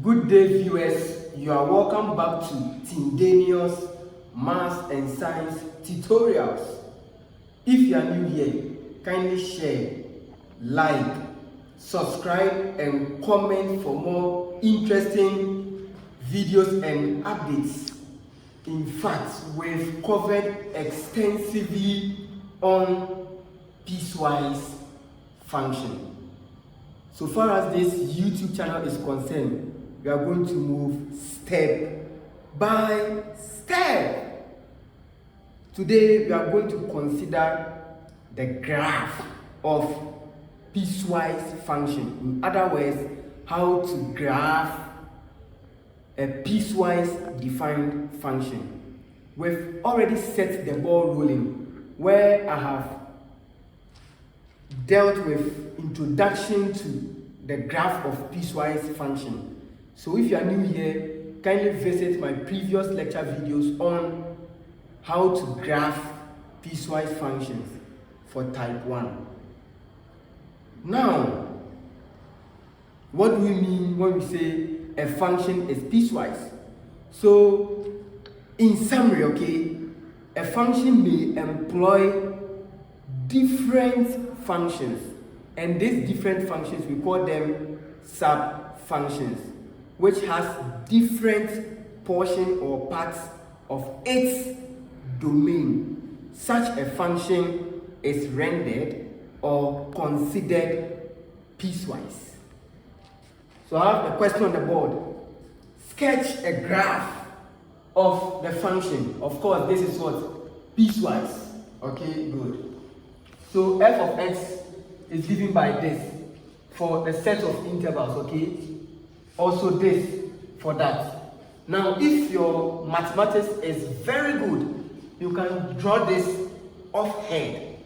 Good day, viewers. You are welcome back to Tindanious Maths and Science Tutorials. If you are new here, kindly share, like, subscribe and comment for more interesting videos and updates. In fact, we've covered extensively on piecewise function. So far as this YouTube channel is concerned, we are going to move step by step. Today we are going to consider the graph of piecewise function. In other words, how to graph a piecewise defined function. We've already set the ball rolling where I have dealt with introduction to the graph of piecewise function. So if you are new here, kindly visit my previous lecture videos on how to graph piecewise functions for type 1. Now, what do we mean when we say a function is piecewise? So, in summary, a function may employ different functions, and these different functions we call them sub-functions, which has different portion or parts of its domain. Such a function is rendered or considered piecewise. So I have a question on the board. Sketch a graph of the function. Of course, this is what? Piecewise. Okay, good. So f of x is given by this for the set of intervals, okay? Also this for that. Now, if your mathematics is very good, you can draw this offhand,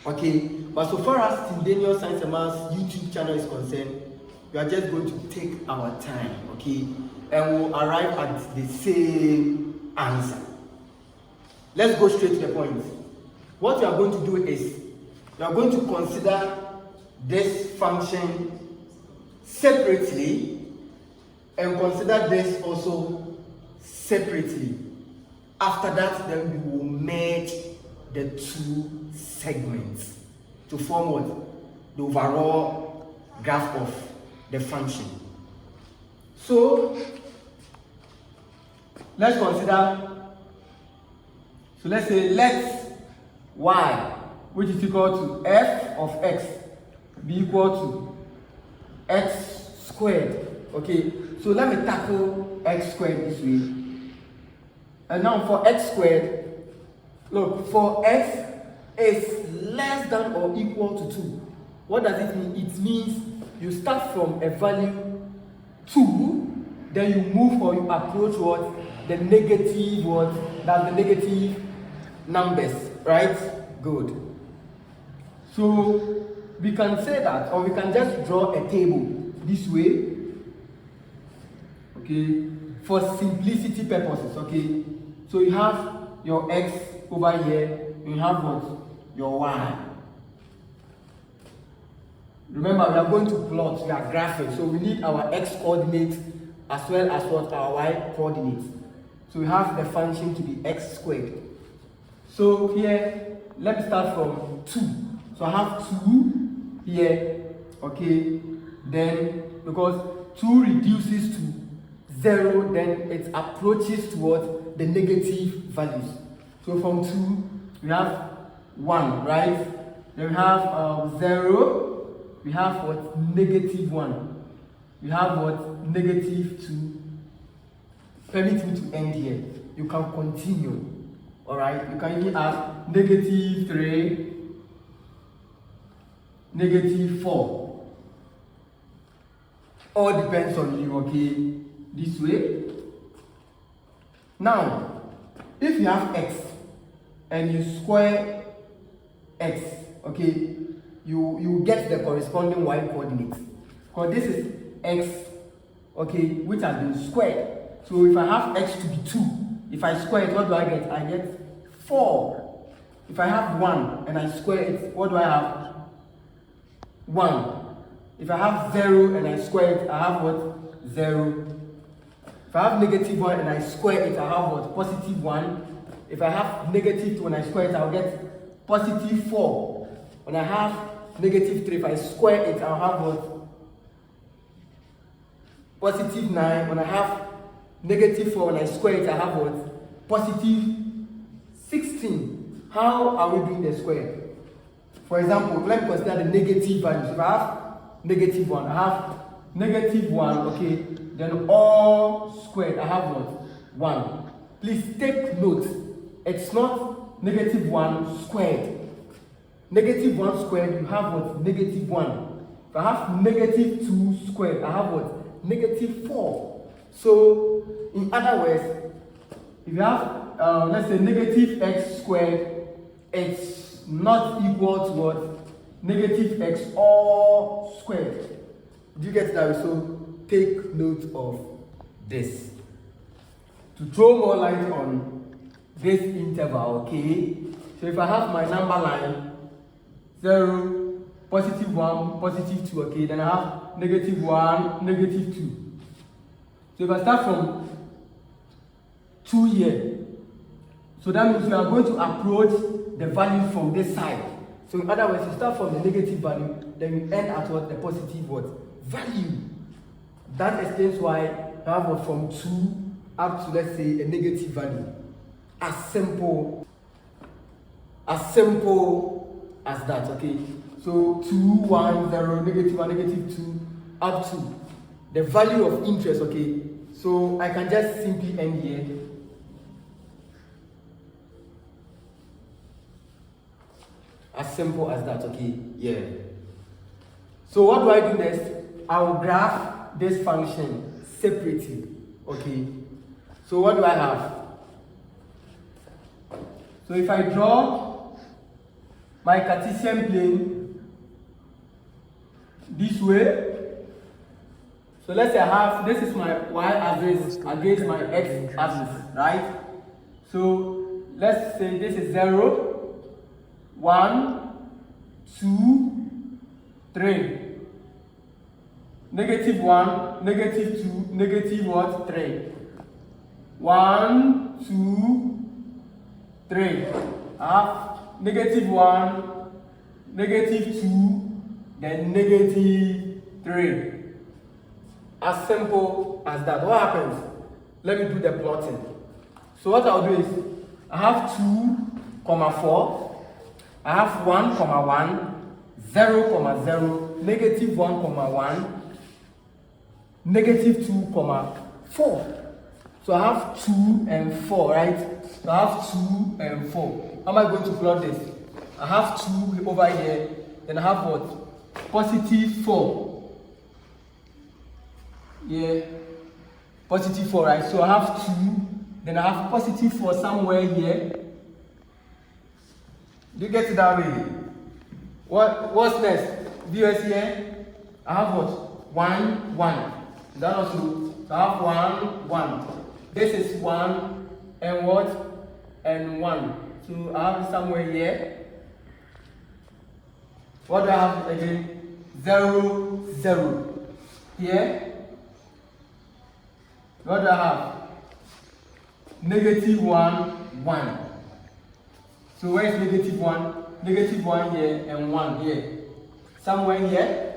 okay? But so far as Tindanious Science and Maths YouTube channel is concerned, we are just going to take our time, okay? And we'll arrive at the same answer. Let's go straight to the point. What we are going to do is, we are going to consider this function separately and consider this also separately. After that, then we will merge the two segments to form what? The overall graph of the function. So, let's consider, so let's say let y, which is equal to f of x, be equal to x squared. Okay, so let me tackle x squared this way. And now for x squared, look, for x is less than or equal to 2. What does it mean? It means you start from a value 2, then you move or you approach what? The negative what? That's the negative numbers, right? Good. So we can say that, or we can just draw a table this way, okay, for simplicity purposes, okay? So you have your x over here, you have what? Your y. Remember, we are going to plot, we are graphing, so we need our x coordinates as well as what? Our y coordinates. So we have the function to be x squared. So here, let me start from 2. So I have 2 here, okay, then because 2 reduces to 0, then it approaches towards the negative values. So from 2, we have 1, right? Then we have 0, we have what? Negative 1. We have what? Negative 2. Permit me to end here. You can continue, alright? You can even have negative 3, negative 4. All depends on you, okay? This way. Now, if you have x and you square x, okay, you get the corresponding y coordinates. Because this is x, okay, which has been squared. So if I have x to be 2, if I square it, what do I get? I get 4. If I have 1 and I square it, what do I have? 1. If I have 0 and I square it, I have what? 0. If I have negative 1 and I square it, I have what? Positive 1. If I have negative 2 and I square it, I'll get positive 4. When I have negative 3, if I square it, I'll have what? Positive 9. When I have negative 4, when I square it, I have what? Positive 16. How are we doing the square? For example, let me consider the negative values. If I have negative 1, I have negative 1, okay, then all squared, I have what? 1. Please take note, it's not negative 1 squared. Negative 1 squared, you have what? Negative 1. If I have negative 2 squared, I have what? Negative 4. So, in other words, if you have, let's say, negative x squared, it's not equal to what? Negative x all squared. Do you get that? So, take note of this. To throw more light on this interval, okay? So, if I have my number line, 0, positive 1, positive 2, okay? Then I have negative 1, negative 2. So, if I start from 2 here, so that means we are going to approach the value from this side. So in other words, you start from the negative value, then you end at what? The positive what? Value. That explains why you have what from 2 up to, let's say, a negative value. As simple as that, okay? So 2, 1, 0, negative 1, negative 2, up to the value of interest, okay? So I can just simply end here. As simple as that, okay? Yeah. So what do I do next? I will graph this function separately, okay? So what do I have? So if I draw my Cartesian plane this way, so let's say I have, this is my y-axis against my x-axis, right? So let's say this is 0, 1, 2, 3. Negative 1, negative 2, negative what? 3. 1, 2, 3. Negative 1, negative 2, then negative 3. As simple as that. What happens? Let me do the plotting. So what I'll do is, I have 2, 4. I have 1, 1, 0, 0, negative 1, 1, negative 2, 4. So I have 2 and 4, right? So I have 2 and 4. How am I going to plot this? I have 2 over here, then I have what? Positive 4. Yeah, positive 4, right? So I have 2, then I have positive 4 somewhere here. Do you get it that way? What's next? Viewers here, I have what? 1, 1. Is that also? So I have 1, 1. This is 1 and what? And 1. So I have it somewhere here. What do I have again? 0, 0. Here. What do I have? Negative 1, 1. So where is negative 1? Negative 1 here and 1 here. Somewhere here.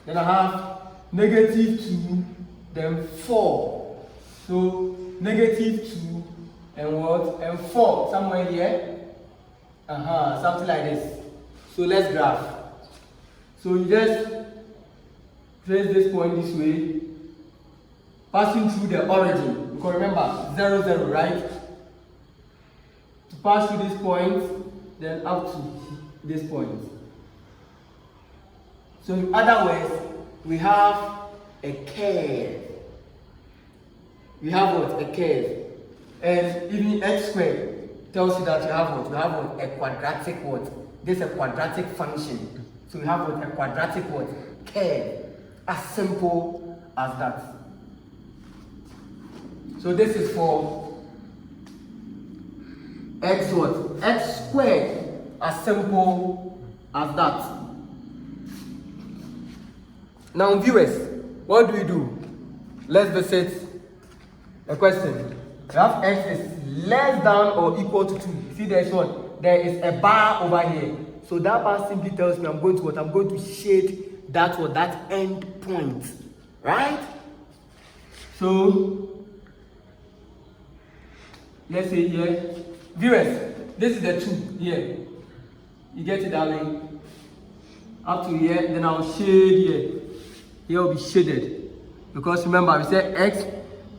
Then I have negative 2, then 4. So negative 2 and what? And 4. Somewhere here. Something like this. So let's graph. So you just trace this point this way, passing through the origin. Because remember, 0, 0, right? To pass through this point, then up to this point. So in other words, we have a curve. We have what? A curve. And even x squared tells you that you have what? You have what? A quadratic what? This is a quadratic function. So we have what? A quadratic what? Curve. As simple as that. So this is for x what? X squared. As simple as that. Now viewers, what do we do? let's visit a question. We have x is less than or equal to 2. See, there's what? There is a bar over here. So that bar simply tells me I'm going to what? I'm going to shade that what? That end point. Right? So let's say here, viewers, this is the 2 here. You get it, darling? Up to here, then I'll shade here. Here will be shaded. Because remember, we said x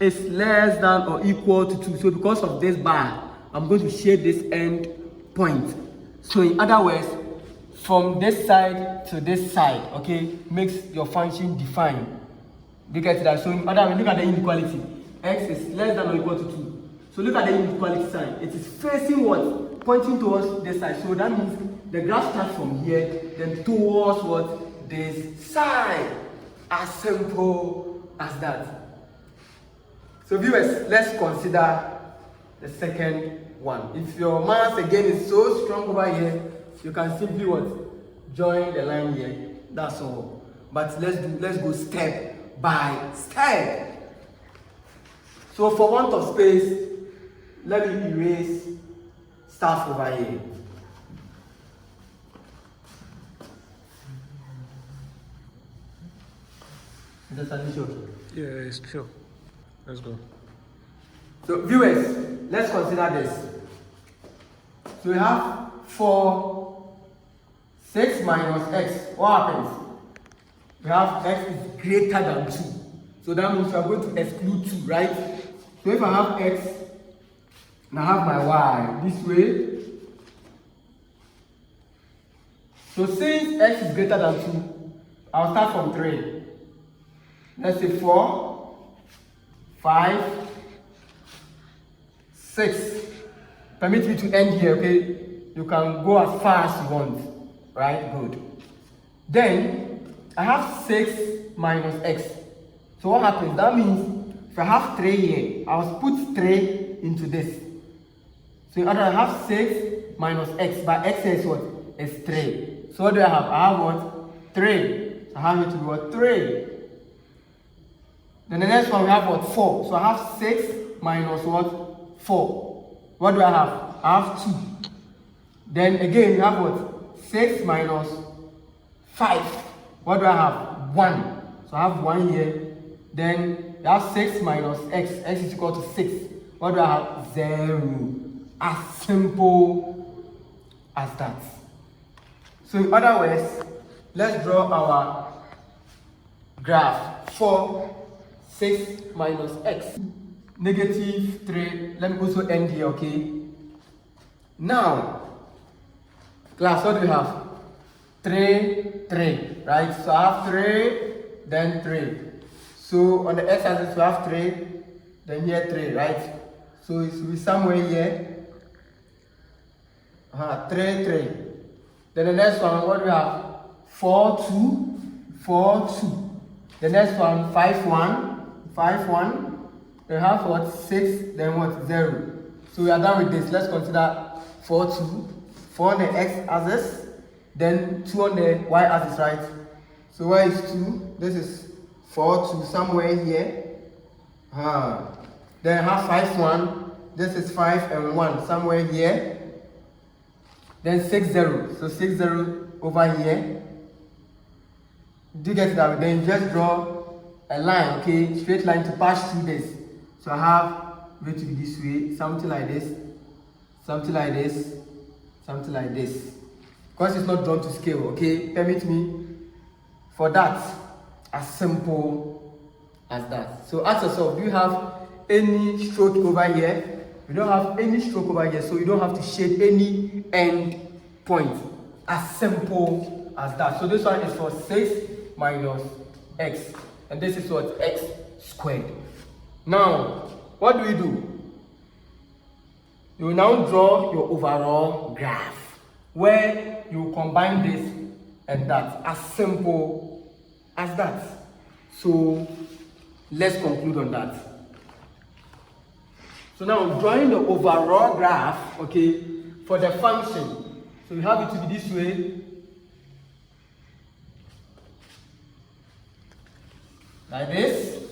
is less than or equal to 2. So because of this bar, I'm going to shade this end point. So in other words, from this side to this side, okay, makes your function defined. Do you get that? So in other words, look at the inequality. X is less than or equal to 2. So look at the inequality sign. It is facing what? Pointing towards this side. So that means the graph starts from here, then towards what? This side. As simple as that. So viewers, let's consider the second one. If your math again is so strong over here, you can simply what? Join the line here. That's all. But let's go step by step. So for want of space, let me erase stuff over here. Is that sure? Yeah, it's sure. Let's go. So viewers, let's consider this. So we have 4, 6 minus x. What happens? We have x is greater than 2. So that means we are going to exclude 2, right? So if I have x and I have my y this way. So since x is greater than 2, I'll start from 3. Let's say 4, 5, 6. Permit me to end here, okay? You can go as far as you want, right? Good. Then I have 6 minus x. So what happens? That means if I have 3 here, I'll put 3 into this. So in other words, I have 6 minus x, but x is what? Is 3. So what do I have? I have what? 3. So I have it to be what? 3. Then the next one we have what? 4. So I have 6 minus what? 4. What do I have? I have 2. Then again we have what? 6 minus 5. What do I have? 1. So I have 1 here. Then you have 6 minus x. X is equal to 6. What do I have? 0. As simple as that. So in other words, let's draw our graph. 4, 6 minus x. Negative 3. Let me also end here, okay? Now, class, what do we have? 3, 3, right? So I have 3, then 3. So on the x-axis we have 3, then here 3, right? So it will be somewhere here. 3, 3. Then the next one, what do we have? 4, 2, 4, 2. The next one, 5, 1, 5, 1. We have what? 6, then what? 0. So we are done with this. Let's consider 4, 2. 4 on the x-axis, then 2 on the y-axis, right? So where is 2? This is 4, 2, somewhere here. Then I have 5, 1. This is 5 and 1, somewhere here. Then 6, 0. So 6, 0 over here. Do you get that? Then just draw a line, okay? Straight line to pass through this. So I have it to be this way, something like this, something like this, something like this. Because it's not drawn to scale, okay? Permit me for that, as simple as that. So ask yourself, do you have any stroke over here? You don't have any stroke over here, so you don't have to shade any end point. As simple as that. So this one is for 6 minus x, and this is what? X squared. Now, what do? You will now draw your overall graph, where you combine this and that. As simple as that. So let's conclude on that. So now drawing the overall graph, okay, for the function. So you have it to be this way. Like this.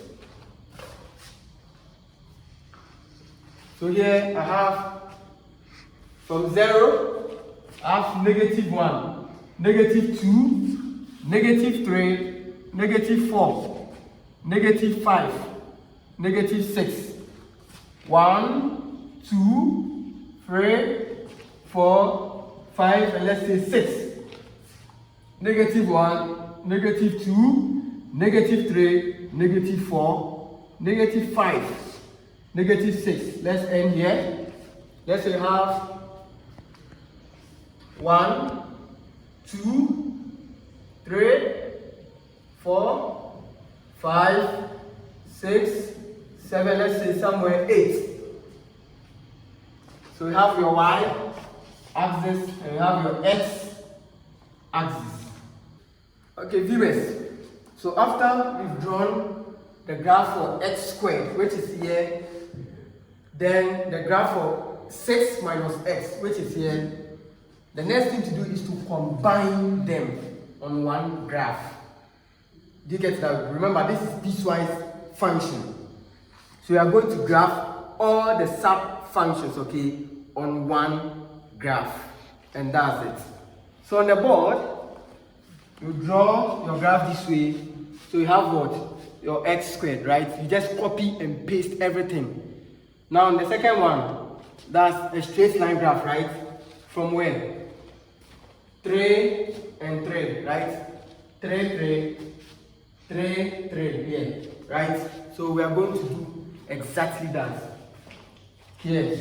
So here I have from 0, I have -1, -2, -3, -4, -5, -6. 1, 2, 3, 4, 5, and let's say 6. -1, -2, -3, -4, -5, -6. Let's end here. Let's say have 1, 2, 3, 4, 5, 6, 7, let's say somewhere 8. So you have your y-axis and you have your x-axis. Okay, viewers. So after we've drawn the graph for x squared, which is here, then the graph for 6 minus x, which is here, the next thing to do is to combine them on one graph. Do you get that? Remember, this is piecewise function. So we are going to graph all the sub functions, okay, on one graph, and that's it. So on the board, you draw your graph this way. So you have what? Your x squared, right? You just copy and paste everything. Now on the second one, that's a straight line graph, right? From where? 3 and 3, right? 3, 3, 3, 3, here, right? So we are going to do exactly that here.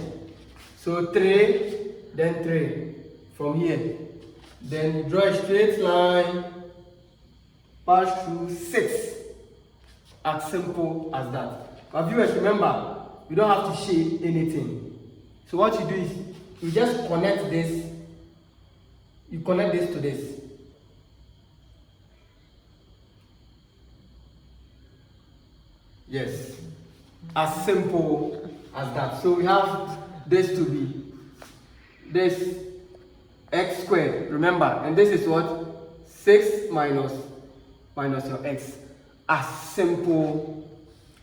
So 3, then 3 from here. Then you draw a straight line, pass through 6. As simple as that. But viewers, remember, you don't have to shade anything. So what you do is you just connect this. You connect this to this. Yes. As simple as that. So we have this to be this x squared, remember, and this is what? 6 minus your x. As simple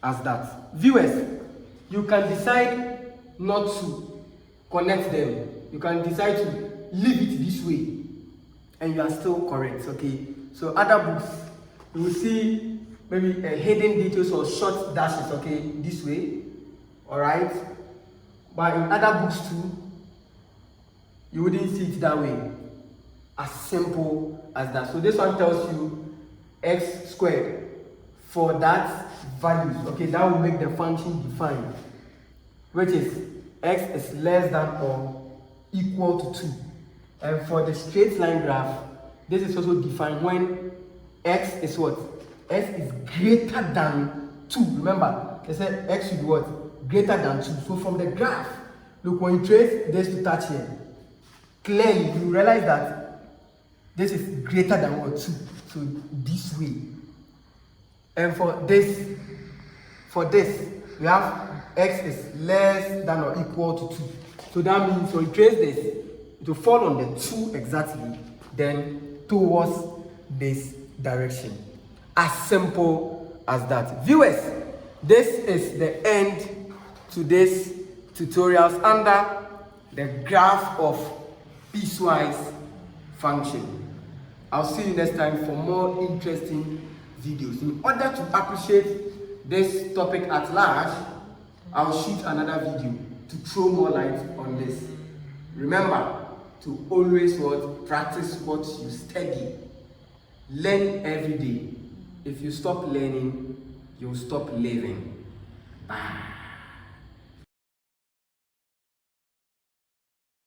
as that. Viewers, you can decide not to connect them. You can decide to leave it this way and you are still correct, okay? So other books, you will see maybe hidden details or short dashes, okay, this way, all right? But in other books too, you wouldn't see it that way. As simple as that. So this one tells you x squared for that value, okay, that will make the function defined, which is x is less than or equal to 2. And for the straight line graph, this is also defined when x is what? X is greater than 2. Remember, they said x should be what? Greater than 2. So from the graph, look, when you trace this to touch here, clearly you realize that this is greater than what? 2. So this way. And for this, we have x is less than or equal to 2. So that means when you trace this, it will fall on the 2 exactly, then towards this direction. As simple as that. Viewers, this is the end to this tutorials under the graph of piecewise function. I'll see you next time for more interesting videos. In order to appreciate this topic at large, I'll shoot another video to throw more light on this. Remember to always practice what you study. Learn every day. If you stop learning, you'll stop living. Bye.